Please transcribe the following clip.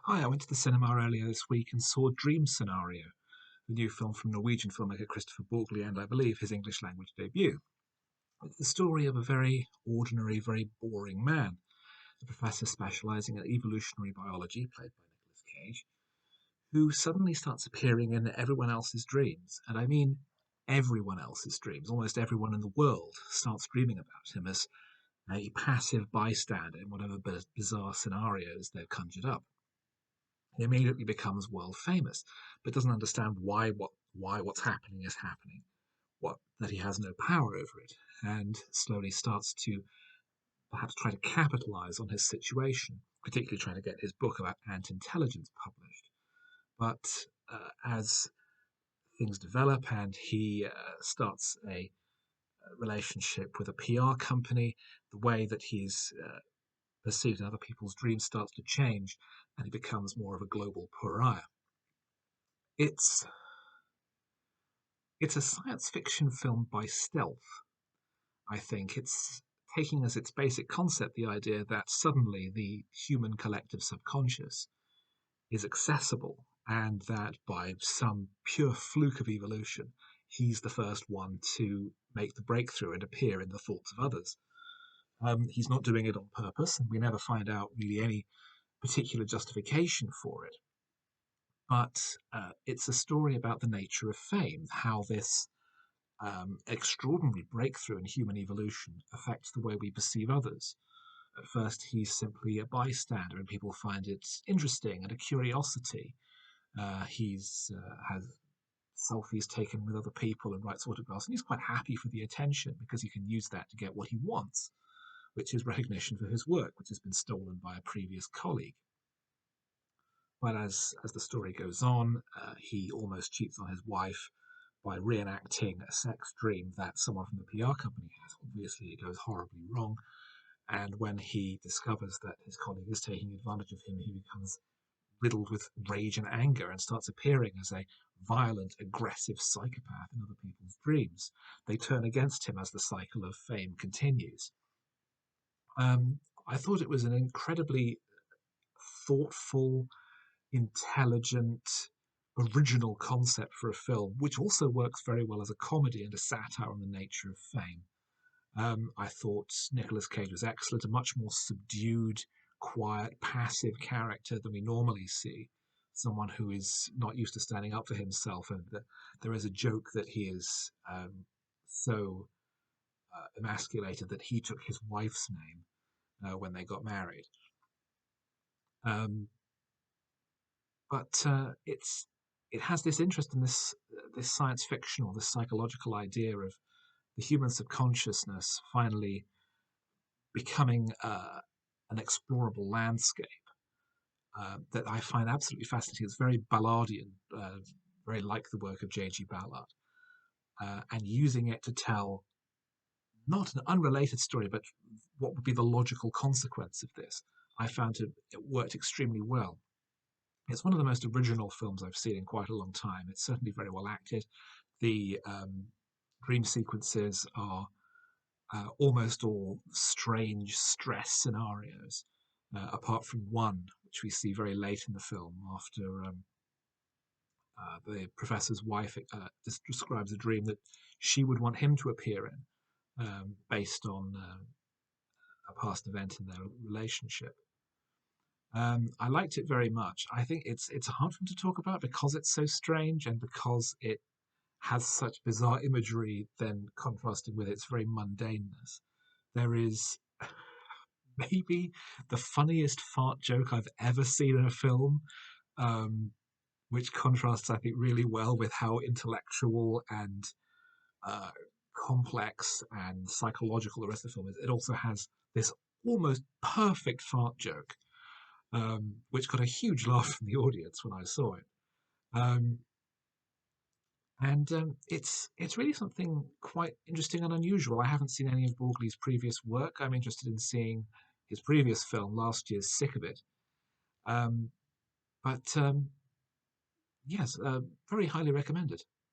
Hi, I went to the cinema earlier this week and saw Dream Scenario, the new film from Norwegian filmmaker Kristoffer Borgli and I believe his English language debut. It's the story of a very ordinary, very boring man, a professor specializing in evolutionary biology, played by Nicolas Cage, who suddenly starts appearing in everyone else's dreams. And I mean everyone else's dreams. Almost everyone in the world starts dreaming about him as a passive bystander in whatever bizarre scenarios they've conjured up. He immediately becomes world famous, but doesn't understand why what's happening is happening, what that he has no power over it, and slowly starts to perhaps try to capitalize on his situation, particularly trying to get his book about ant intelligence published. But as things develop and he starts a relationship with a PR company, the way that he's perceived in other people's dreams starts to change, and he becomes more of a global pariah. It's It's a science fiction film by stealth, I think. It's taking as its basic concept the idea that suddenly the human collective subconscious is accessible and that by some pure fluke of evolution, he's the first one to make the breakthrough and appear in the thoughts of others. He's not doing it on purpose, and we never find out really any particular justification for it. But it's a story about the nature of fame, how this extraordinary breakthrough in human evolution affects the way we perceive others. At first, he's simply a bystander, and people find it interesting and a curiosity. He's has selfies taken with other people and writes autographs, and he's quite happy for the attention because he can use that to get what he wants, which is recognition for his work, which has been stolen by a previous colleague. But as the story goes on, he almost cheats on his wife by reenacting a sex dream that someone from the PR company has. Obviously, it goes horribly wrong. And when he discovers that his colleague is taking advantage of him, he becomes riddled with rage and anger and starts appearing as a violent, aggressive psychopath in other people's dreams. They turn against him as the cycle of fame continues. I thought it was an incredibly thoughtful, intelligent, original concept for a film, which also works very well as a comedy and a satire on the nature of fame. I thought Nicolas Cage was excellent, a much more subdued, quiet, passive character than we normally see. Someone who is not used to standing up for himself, and there is a joke that he is so emasculated that he took his wife's name when they got married. Um, but it has this interest in this science fiction or this psychological idea of the human subconsciousness finally becoming an explorable landscape that I find absolutely fascinating. It's very Ballardian, very like the work of J.G. Ballard, and using it to tell not an unrelated story, but what would be the logical consequence of this. I found it worked extremely well. It's one of the most original films I've seen in quite a long time. It's certainly very well acted. The dream sequences are almost all strange stress scenarios, apart from one, which we see very late in the film after the professor's wife describes a dream that she would want him to appear in, based on a past event in their relationship. I liked it very much. I think it's a hard film to talk about because it's so strange and because it has such bizarre imagery, then contrasting with its very mundaneness. There is maybe the funniest fart joke I've ever seen in a film, um, which contrasts, I think, really well with how intellectual and uh, complex and psychological the rest of the film is. It also has this almost perfect fart joke, which got a huge laugh from the audience when I saw it. Um, and it's really something quite interesting and unusual. I haven't seen any of Borgli's previous work. I'm interested in seeing his previous film, last year's Sick of It. Um, but yes, very highly recommended.